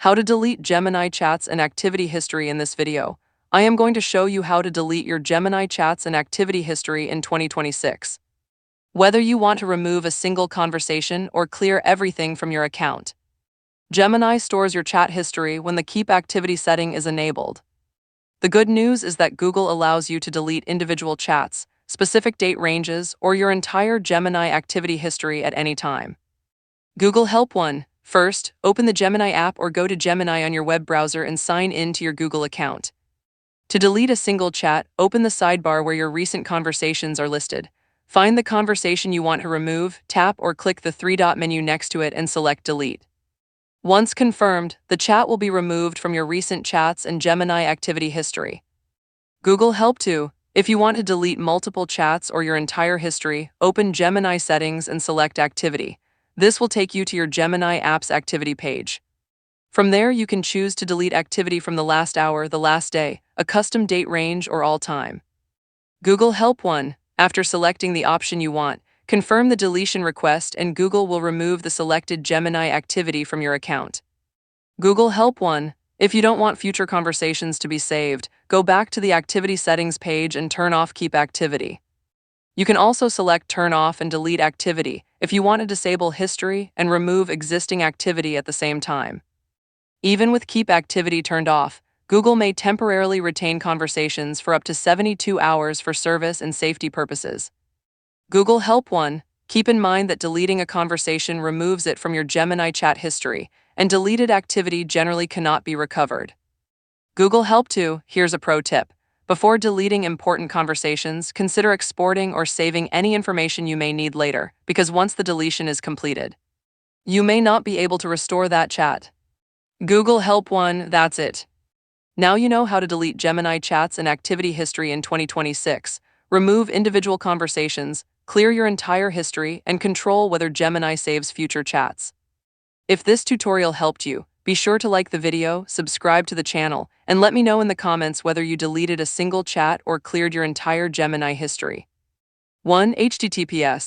How to delete Gemini chats and activity history. In this video, I am going to show you how to delete your Gemini chats and activity history in 2026. Whether you want to remove a single conversation or clear everything from your account, Gemini stores your chat history when the Keep Activity setting is enabled. The good news is that Google allows you to delete individual chats, specific date ranges, or your entire Gemini activity history at any time. Google Help 1. First, open the Gemini app or go to Gemini on your web browser and sign in to your Google account. To delete a single chat, open the sidebar where your recent conversations are listed. Find the conversation you want to remove, tap or click the three-dot menu next to it and select Delete. Once confirmed, the chat will be removed from your recent chats and Gemini activity history. Google Help 2. If you want to delete multiple chats or your entire history, open Gemini settings and select Activity. This will take you to your Gemini app's activity page. From there, you can choose to delete activity from the last hour, the last day, a custom date range, or all time. Google Help 1. After selecting the option you want, confirm the deletion request and Google will remove the selected Gemini activity from your account. Google Help 1. If you don't want future conversations to be saved, go back to the activity settings page and turn off Keep Activity. You can also select Turn Off and Delete Activity if you want to disable history and remove existing activity at the same time. Even with Keep Activity turned off, Google may temporarily retain conversations for up to 72 hours for service and safety purposes. Google Help 1. Keep in mind that deleting a conversation removes it from your Gemini chat history, and deleted activity generally cannot be recovered. Google Help 2. Here's a pro tip. Before deleting important conversations, consider exporting or saving any information you may need later, because once the deletion is completed, you may not be able to restore that chat. Google Help 1. That's it. Now you know how to delete Gemini chats and activity history in 2026, remove individual conversations, clear your entire history, and control whether Gemini saves future chats. If this tutorial helped you, be sure to like the video, subscribe to the channel, and let me know in the comments whether you deleted a single chat or cleared your entire Gemini history. 1. HTTPS